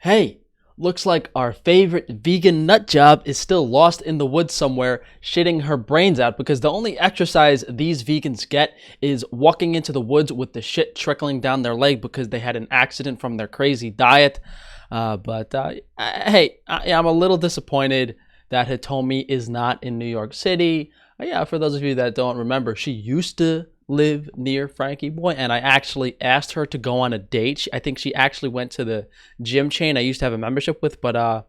Hey, looks like our favorite vegan nut job is still lost in the woods somewhere, shitting her brains out because the only exercise these vegans get is walking into the woods with the shit trickling down their leg because they had an accident from their crazy diet. I'm a little disappointed that Hitomi is not in New York City. Yeah, for those of you that don't remember, she used to live near Frankie Boy, and I actually asked her to go on a date. I think she actually went to the gym chain I used to have a membership with, but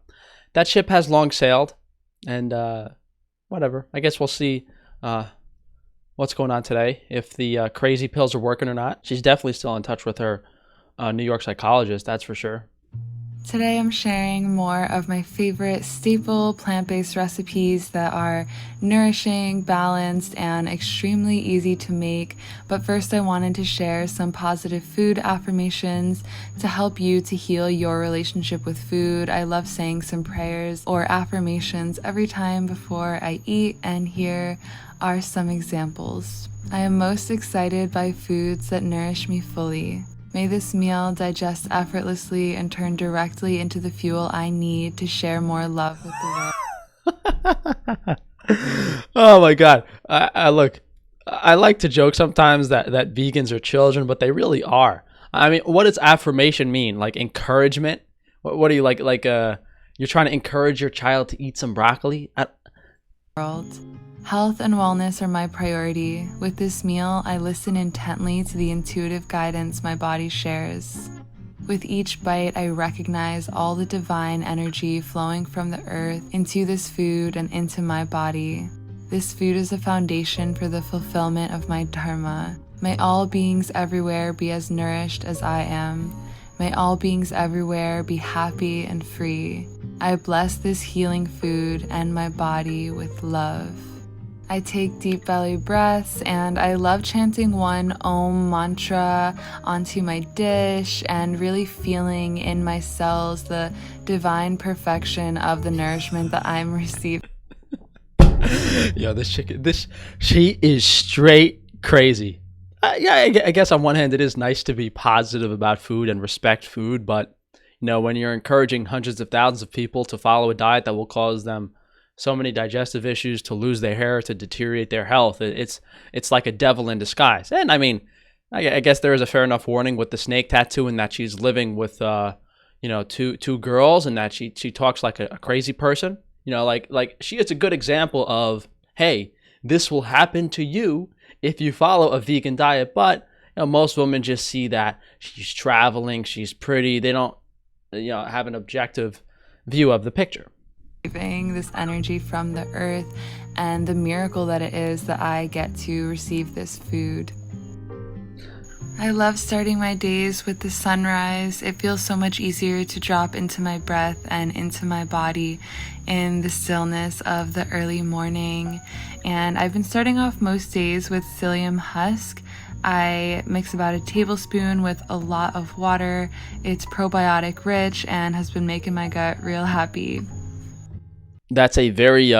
that ship has long sailed, and whatever. I guess we'll see what's going on today, if the crazy pills are working or not. She's definitely still in touch with her New York psychologist, that's for sure. Today I'm sharing more of my favorite staple plant-based recipes that are nourishing, balanced, and extremely easy to make. But first I wanted to share some positive food affirmations to help you to heal your relationship with food. I love saying some prayers or affirmations every time before I eat, and here are some examples. I am most excited by foods that nourish me fully. May this meal digest effortlessly and turn directly into the fuel I need to share more love with the world. Oh my god. I look, I like to joke sometimes that vegans are children, but they really are. I mean, what does affirmation mean? Like encouragement? What do you like you're trying to encourage your child to eat some broccoli? Health and wellness are my priority. With this meal, I listen intently to the intuitive guidance my body shares. With each bite, I recognize all the divine energy flowing from the earth into this food and into my body. This food is a foundation for the fulfillment of my dharma. May all beings everywhere be as nourished as I am. May all beings everywhere be happy and free. I bless this healing food and my body with love. I take deep belly breaths, and I love chanting one Om mantra onto my dish and really feeling in my cells the divine perfection of the nourishment that I'm receiving. Yo, she is straight crazy. I guess on one hand it is nice to be positive about food and respect food, but when you're encouraging hundreds of thousands of people to follow a diet that will cause them so many digestive issues, to lose their hair, to deteriorate their health, it's like a devil in disguise. And I mean, I guess there is a fair enough warning with the snake tattoo, and that she's living with two girls, and that she talks like a crazy person. Like she is a good example of, hey, this will happen to you if you follow a vegan diet. But most women just see that she's traveling, she's pretty. They don't have an objective view of the picture. This energy from the earth and the miracle that it is that I get to receive this food. I love starting my days with the sunrise. It feels so much easier to drop into my breath and into my body in the stillness of the early morning. And I've been starting off most days with psyllium husk. I mix about a tablespoon with a lot of water. It's probiotic rich and has been making my gut real happy. That's a very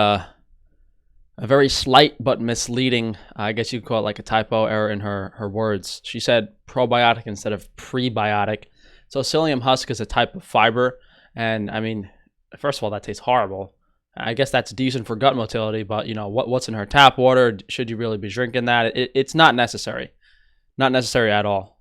slight but misleading, I guess you could call it like a typo error in her words. She said probiotic instead of prebiotic. So psyllium husk is a type of fiber, and I mean, first of all, that tastes horrible. I guess that's decent for gut motility, but what's in her tap water? Should you really be drinking that? It's not necessary. Not necessary at all.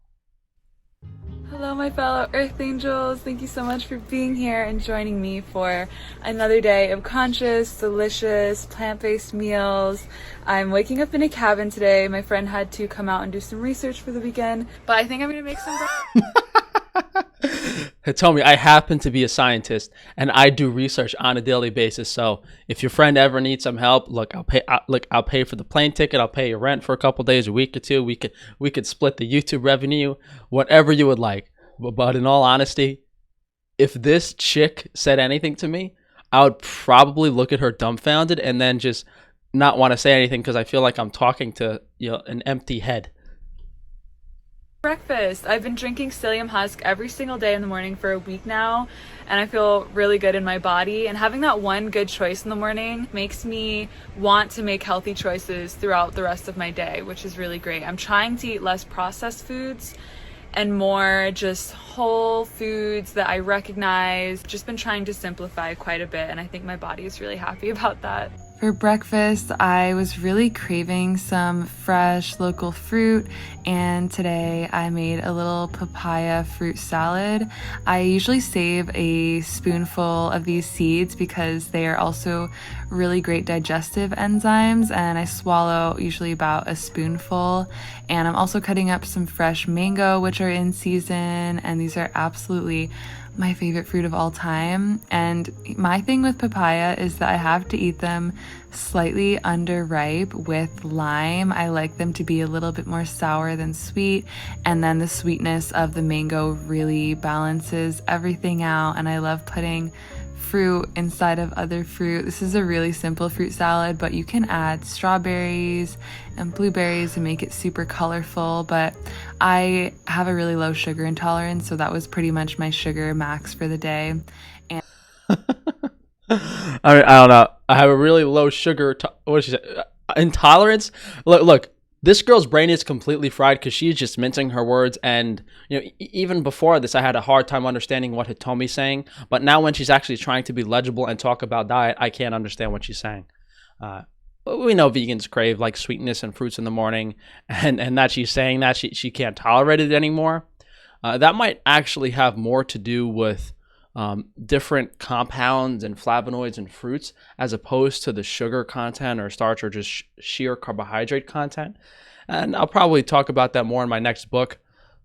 Hello, my fellow Earth Angels. Thank you so much for being here and joining me for another day of conscious, delicious, plant-based meals. I'm waking up in a cabin today. My friend had to come out and do some research for the weekend, but I think I'm going to make some Hitomi, I happen to be a scientist, and I do research on a daily basis. So if your friend ever needs some help, look, I'll pay for the plane ticket. I'll pay your rent for a couple days, a week or two. We could split the YouTube revenue, whatever you would like. But in all honesty, if this chick said anything to me, I would probably look at her dumbfounded and then just not want to say anything because I feel like I'm talking to an empty head. breakfast. I've been drinking psyllium husk every single day in the morning for a week now, and I feel really good in my body. And having that one good choice in the morning makes me want to make healthy choices throughout the rest of my day, which is really great. I'm trying to eat less processed foods, and more just whole foods that I recognize. Just been trying to simplify quite a bit, and I think my body is really happy about that. For breakfast, I was really craving some fresh local fruit, and today I made a little papaya fruit salad. I usually save a spoonful of these seeds because they are also really great digestive enzymes, and I swallow usually about a spoonful. And I'm also cutting up some fresh mango, which are in season, and these are absolutely my favorite fruit of all time. And my thing with papaya is that I have to eat them slightly underripe with lime. I like them to be a little bit more sour than sweet, and then the sweetness of the mango really balances everything out. And I love putting fruit inside of other fruit. This is a really simple fruit salad, but you can add strawberries and blueberries and make it super colorful. But I have a really low sugar intolerance, so that was pretty much my sugar max for the day. And I mean, I don't know. I have a really low sugar. What did she say? Intolerance. Look. This girl's brain is completely fried because she's just mincing her words. And even before this, I had a hard time understanding what Hitomi's saying. But now, when she's actually trying to be legible and talk about diet, I can't understand what she's saying. We know vegans crave like sweetness and fruits in the morning, and that she's saying that she can't tolerate it anymore. That might actually have more to do with different compounds and flavonoids in fruits as opposed to the sugar content or starch or just sheer carbohydrate content. And I'll probably talk about that more in my next book,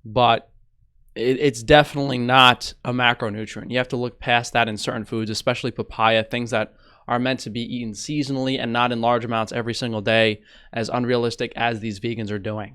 but it's definitely not a macronutrient. You have to look past that in certain foods, especially papaya, things that are meant to be eaten seasonally and not in large amounts every single day, as unrealistic as these vegans are doing.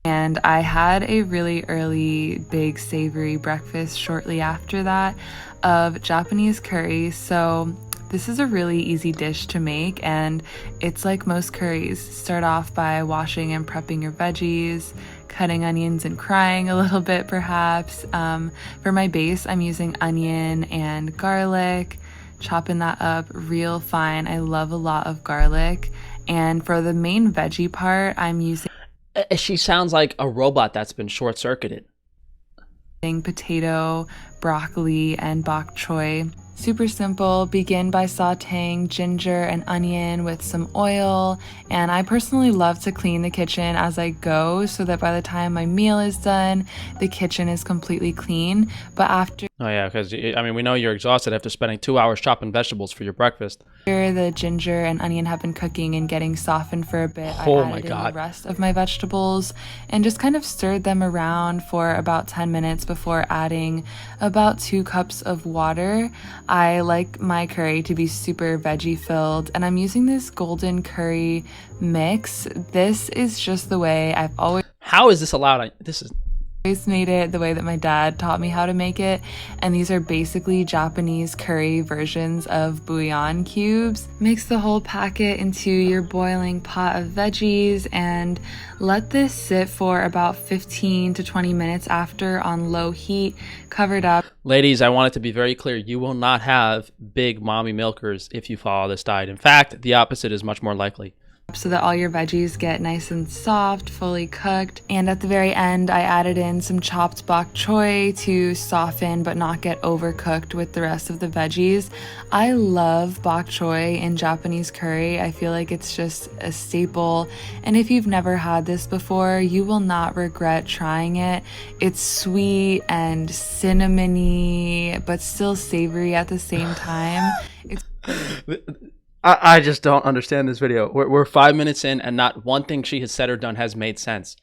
And I had a really early, big, savory breakfast shortly after that of Japanese curry. So this is a really easy dish to make, and it's like most curries. Start off by washing and prepping your veggies, cutting onions and crying a little bit perhaps. For my base, I'm using onion and garlic, chopping that up real fine. I love a lot of garlic. And for the main veggie part, I'm using... She sounds like a robot that's been short-circuited. Potato, broccoli, and bok choy. Super simple. Begin by sauteing ginger and onion with some oil. And I personally love to clean the kitchen as I go so that by the time my meal is done, the kitchen is completely clean. But after... Oh yeah, because I mean, we know you're exhausted after spending 2 hours chopping vegetables for your breakfast. The ginger and onion have been cooking and getting softened for a bit. Oh I my added God. in the rest of my vegetables and just kind of stirred them around for about 10 minutes before adding about 2 cups of water. I like my curry to be super veggie filled, and I'm using this golden curry mix. This is just the way I've always... How is this allowed? This is... made it the way that my dad taught me how to make it, and these are basically Japanese curry versions of bouillon cubes. Mix the whole packet into your boiling pot of veggies and let this sit for about 15 to 20 minutes after on low heat, covered up. Ladies, I want it to be very clear. You will not have big mommy milkers if you follow this diet. In fact, the opposite is much more likely. So that all your veggies get nice and soft, fully cooked. And at the very end, I added in some chopped bok choy to soften but not get overcooked with the rest of the veggies. I love bok choy in Japanese curry. I feel like it's just a staple. And if you've never had this before, you will not regret trying it. It's sweet and cinnamony, but still savory at the same time. It's... I just don't understand this video. We're 5 minutes in, and not one thing she has said or done has made sense.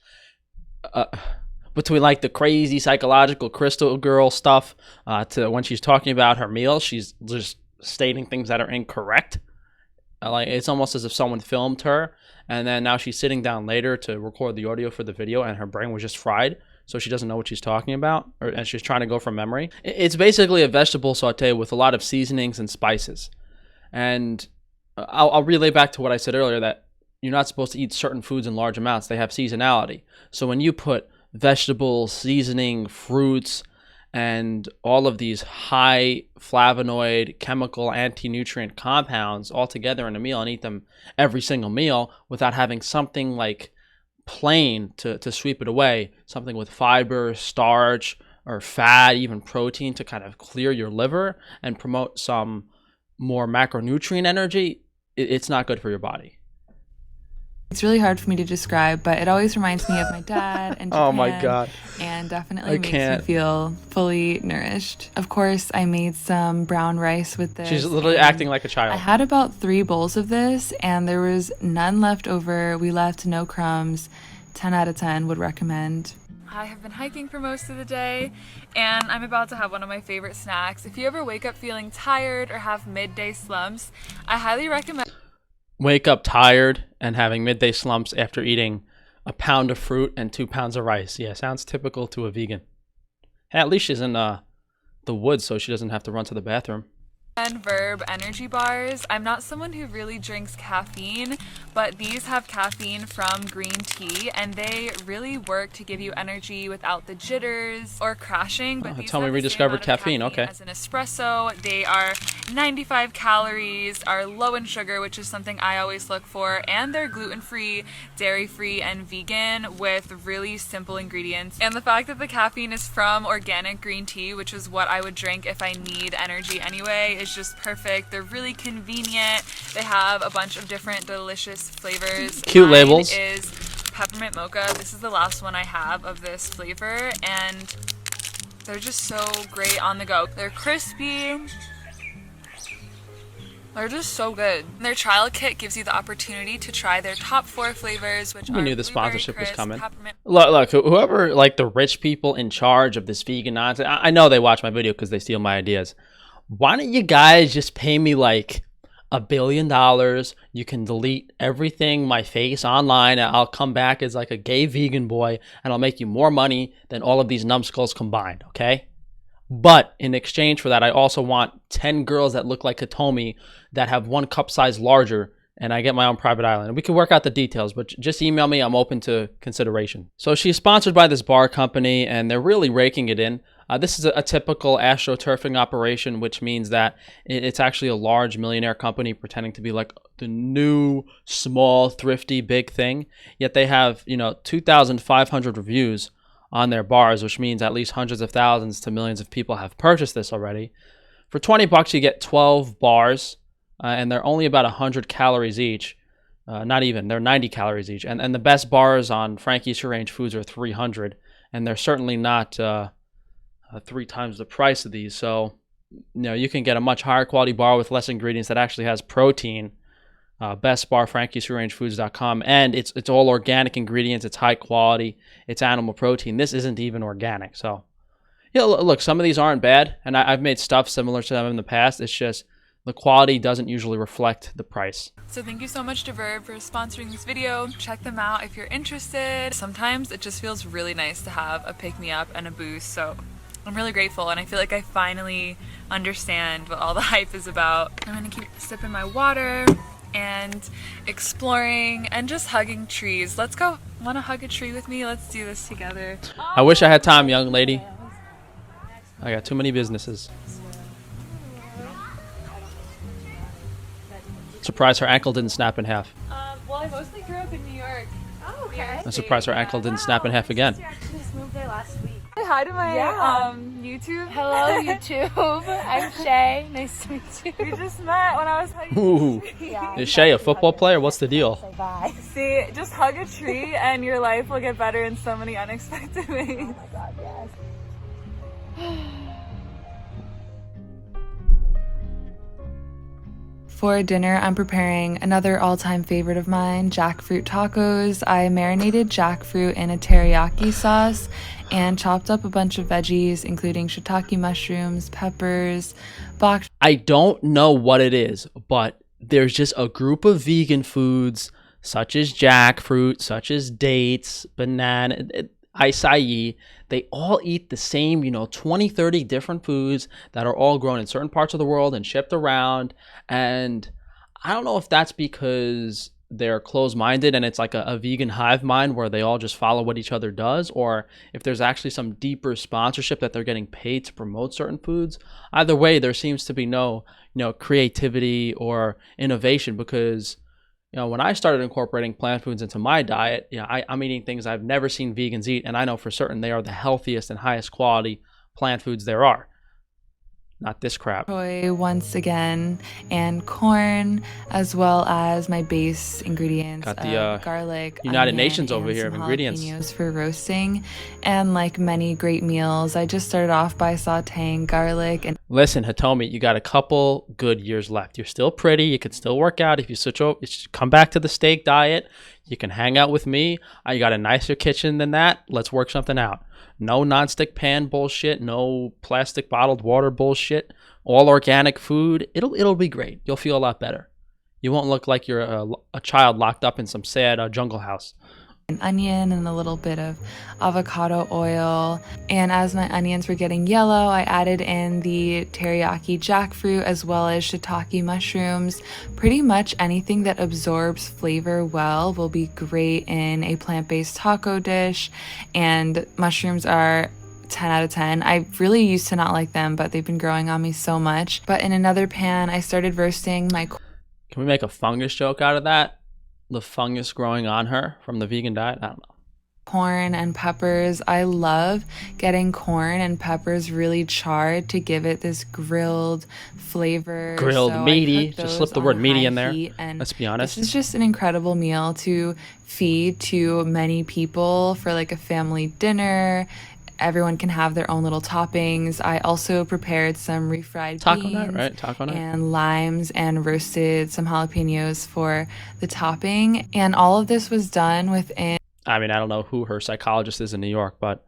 Between like the crazy psychological crystal girl stuff to when she's talking about her meal, she's just stating things that are incorrect. Like it's almost as if someone filmed her, and then now she's sitting down later to record the audio for the video, and her brain was just fried, so she doesn't know what she's talking about, and she's trying to go from memory. It's basically a vegetable saute with a lot of seasonings and spices, and I'll relay back to what I said earlier, that you're not supposed to eat certain foods in large amounts. They have seasonality. So when you put vegetables, seasoning, fruits, and all of these high flavonoid, chemical, anti-nutrient compounds all together in a meal and eat them every single meal without having something like plain to sweep it away, something with fiber, starch, or fat, even protein to kind of clear your liver and promote some more macronutrient energy, it's not good for your body. It's really hard for me to describe, but it always reminds me of my dad and Japan. Oh my God. And definitely makes me feel fully nourished. Of course, I made some brown rice with this. She's literally acting like a child. I had about 3 bowls of this, and there was none left over. We left no crumbs. 10 out of 10 would recommend. I have been hiking for most of the day, and I'm about to have one of my favorite snacks. If you ever wake up feeling tired or have midday slumps, I highly recommend... Wake up tired and having midday slumps after eating a pound of fruit and 2 pounds of rice. Yeah, sounds typical to a vegan. Hey, at least she's in the woods, so she doesn't have to run to the bathroom. And Verb energy bars. I'm not someone who really drinks caffeine, but these have caffeine from green tea, and they really work to give you energy without the jitters or crashing. But these Hitomi rediscovered caffeine. Okay. As an espresso, they are 95 calories, are low in sugar, which is something I always look for, and they're gluten-free, dairy-free, and vegan with really simple ingredients. And the fact that the caffeine is from organic green tea, which is what I would drink if I need energy anyway, is just perfect. They're really convenient. They have a bunch of different delicious flavors. Cute labels. Mine is peppermint mocha. This is the last one I have of this flavor, and they're just so great on the go. They're crispy. They're just so good. Their trial kit gives you the opportunity to try their top 4 flavors, which we are knew the sponsorship was coming. Peppermint. Look, whoever, like the rich people in charge of this vegan nonsense, I know they watch my video because they steal my ideas. Why don't you guys just pay me like $1 billion? You can delete everything, my face online, and I'll come back as like a gay vegan boy, and I'll make you more money than all of these numbskulls combined, okay? But in exchange for that, I also want 10 girls that look like Hitomi that have 1 cup size larger, and I get my own private island. We can work out the details, but just email me. I'm open to consideration. So she's sponsored by this bar company, and they're really raking it in. This is a typical astroturfing operation, which means that it's actually a large millionaire company pretending to be like the new, small, thrifty, big thing. Yet they have, 2,500 reviews on their bars, which means at least hundreds of thousands to millions of people have purchased this already. For $20, you get 12 bars, and they're only about 100 calories each. Not even, they're 90 calories each. And the best bars on Frankie's Free Range Foods are 300, and they're certainly not 3 times the price of these. So, you can get a much higher quality bar with less ingredients that actually has protein. Best bar, frankiesfreerangefoods.com, and it's all organic ingredients. It's high quality. It's animal protein. This isn't even organic. So, look, some of these aren't bad, and I've made stuff similar to them in the past. It's just the quality doesn't usually reflect the price. So thank you so much to Verb for sponsoring this video. Check them out if you're interested. Sometimes it just feels really nice to have a pick-me-up and a boost. So I'm really grateful, and I feel like I finally understand what all the hype is about. I'm gonna keep sipping my water and exploring and just hugging trees. Let's go. Want to hug a tree with me? Let's do this together. I wish I had time, young lady. I got too many businesses. Surprised her ankle didn't snap in half. Well, I mostly grew up in New York. Oh, okay. I'm surprised her ankle didn't snap in half again. We actually just moved there last week. Say hi to my YouTube. Hello, YouTube. I'm Shay. Nice to meet you. We just met when I was hugging Ooh. a tree. Yeah, Is Shay a football player? What's the deal? Say bye. See, just hug a tree and your life will get better in so many unexpected ways. Oh my God, yes. For dinner, I'm preparing another all-time favorite of mine, jackfruit tacos. I marinated jackfruit in a teriyaki sauce and chopped up a bunch of veggies, including shiitake mushrooms, peppers, bok. I don't know what it is, but there's just a group of vegan foods such as jackfruit, such as dates, banana, acai. They all eat the same, 20, 30 different foods that are all grown in certain parts of the world and shipped around. And I don't know if that's because they're closed-minded and it's like a vegan hive mind where they all just follow what each other does, or if there's actually some deeper sponsorship that they're getting paid to promote certain foods. Either way, there seems to be no, creativity or innovation, because When I started incorporating plant foods into my diet, I'm eating things I've never seen vegans eat, and I know for certain they are the healthiest and highest quality plant foods there are. Not this crap. Soy once again, and corn, as well as my base ingredients Got the of garlic, United onion, Nations over and here of some ingredients. jalapenos for roasting. And like many great meals, I just started off by sauteing garlic and Listen, Hitomi, you got a couple good years left. You're still pretty. You can still work out. If you switch over, you should come back to the steak diet. You can hang out with me. I got a nicer kitchen than that. Let's work something out. No nonstick pan bullshit. No plastic bottled water bullshit. All organic food. It'll be great. You'll feel a lot better. You won't look like you're a child locked up in some sad jungle house. an onion and a little bit of avocado oil. And as my onions were getting yellow, I added in the teriyaki jackfruit as well as shiitake mushrooms. Pretty much anything that absorbs flavor well will be great in a plant-based taco dish, and mushrooms are 10 out of 10. I really used to not like them, but they've been growing on me so much. But in another pan, I started roasting my Can we make a fungus joke out of that? The fungus growing on her from the vegan diet? I don't know. corn and peppers. I love getting corn and peppers really charred to give it this grilled flavor. Grilled So I meaty. cook Just slip those the word on meaty high in there. heat, and Let's be honest. this is just an incredible meal to feed to many people for like a family dinner. Everyone can have their own little toppings. I also prepared some refried Taco beans night, right? Taco night. and limes and roasted some jalapenos for the topping. And all of this was done within I mean, I don't know who her psychologist is in New York, but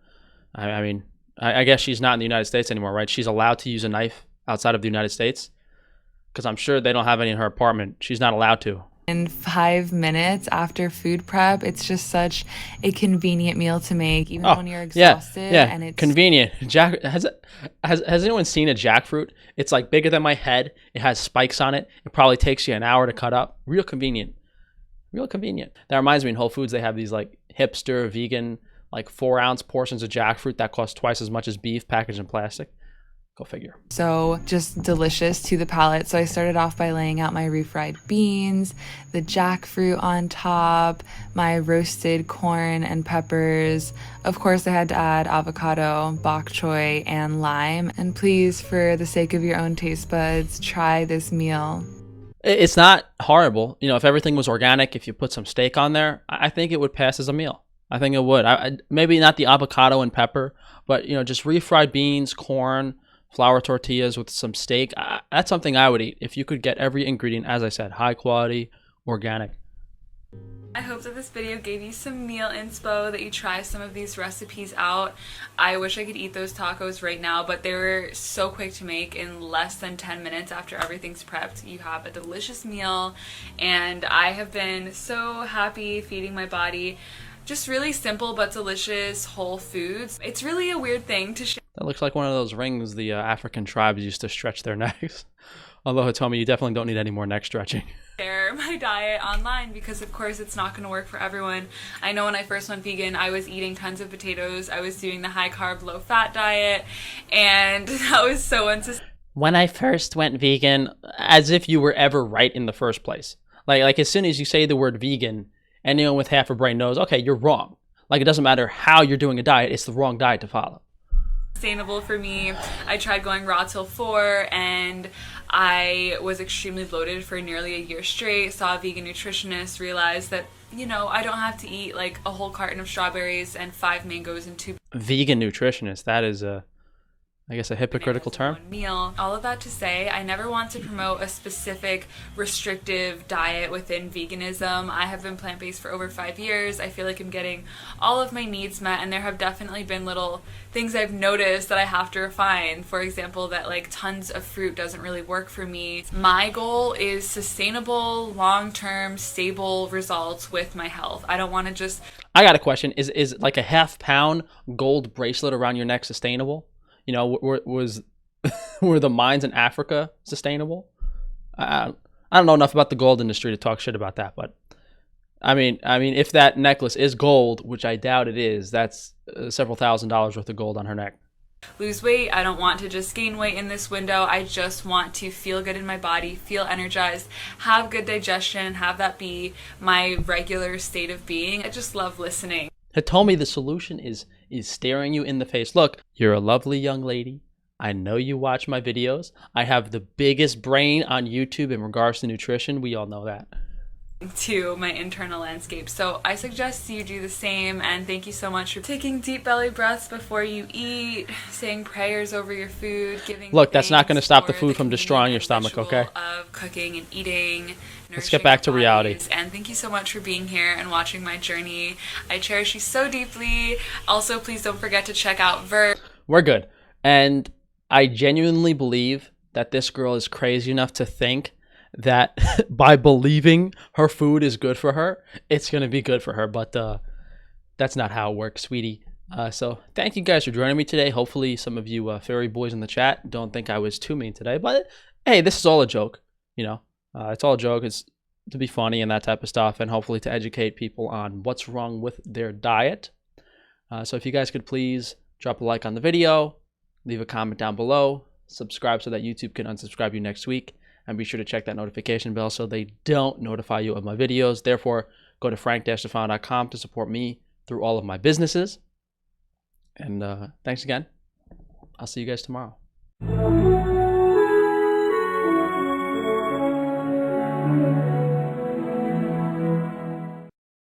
I guess she's not in the United States anymore, right? She's allowed to use a knife outside of the United States because I'm sure they don't have any in her apartment. She's not allowed to. 5 minutes after food prep. It's just such a convenient meal to make, even when you're exhausted. Yeah, And it's convenient. Has anyone seen a jackfruit? It's like bigger than my head. It has spikes on it. It probably takes you an hour to cut up. Real convenient. Real convenient. That reminds me, in Whole Foods, they have these like hipster vegan, like 4-ounce portions of jackfruit that cost twice as much as beef packaged in plastic. Go figure. so just delicious to the palate. So I started off by laying out my refried beans, the jackfruit on top, my roasted corn and peppers. Of course, I had to add avocado, bok choy, and lime. And please, for the sake of your own taste buds, try this meal. It's not horrible. You know, if everything was organic, if you put some steak on there, I think it would pass as a meal. I think it would. Maybe not the avocado and pepper, but, you know, just refried beans, corn, flour tortillas with some steak. That's something I would eat if you could get every ingredient, as I said, high quality, organic. I hope that this video gave you some meal inspo, that you try some of these recipes out. I wish I could eat those tacos right now, but they were so quick to make. In less than 10 minutes after everything's prepped, you have a delicious meal, and I have been so happy feeding my body just really simple but delicious whole foods. It's really a weird thing to share. That looks like one of those rings the African tribes used to stretch their necks. Although, Hitomi, you definitely don't need any more neck stretching. Share my diet online because of course it's not going to work for everyone. I know when I first went vegan, I was eating tons of potatoes. I was doing the high carb, low fat diet, and that was so unsustainable. When I first went vegan, as if you were ever right in the first place. Like as soon as you say the word vegan, anyone with half a brain knows, okay, you're wrong. Like it doesn't matter how you're doing a diet, it's the wrong diet to follow. Sustainable for me. I tried going raw till 4 and I was extremely bloated for nearly a year straight. Saw a vegan nutritionist, realized that, you know, I don't have to eat like a whole carton of strawberries and 5 mangoes and 2 Vegan nutritionist, that is I guess a hypocritical term. one meal. All of that to say, I never want to promote a specific restrictive diet within veganism. I have been plant-based for over 5 years. I feel like I'm getting all of my needs met, and there have definitely been little things I've noticed that I have to refine. For example, that like tons of fruit doesn't really work for me. My goal is sustainable, long-term, stable results with my health. I don't want to just... I got a question. Is like a half-pound gold bracelet around your neck sustainable? You know, were the mines in Africa sustainable? I don't know enough about the gold industry to talk shit about that, but I mean, if that necklace is gold, which I doubt it is, that's several $1,000s worth of gold on her neck. lose weight. I don't want to just gain weight in this window. I just want to feel good in my body, feel energized, have good digestion, have that be my regular state of being. I just love listening. Hitomi, the solution is staring you in the face. Look, you're a lovely young lady. I know you watch my videos. I have the biggest brain on YouTube in regards to nutrition. We all know that. To my internal landscape. So I suggest you do the same, and thank you so much for taking deep belly breaths before you eat, saying prayers over your food, giving Look, that's not going to stop the for food from destroying your stomach, okay? Of cooking and eating. Let's get back to reality. And thank you so much for being here and watching my journey. I cherish you so deeply. Also, please don't forget to check out We're good. And I genuinely believe that this girl is crazy enough to think that by believing her food is good for her, it's going to be good for her. But that's not how it works, sweetie. So thank you guys for joining me today. Hopefully some of you fairy boys in the chat don't think I was too mean today. But hey, this is all a joke. You know, it's all a joke. It's to be funny and that type of stuff, and hopefully to educate people on what's wrong with their diet. So if you guys could please drop a like on the video, leave a comment down below, subscribe so that YouTube can unsubscribe you next week. And be sure to check that notification bell so they don't notify you of my videos. Therefore, go to frank-stefano.com to support me through all of my businesses. And thanks again. I'll see you guys tomorrow.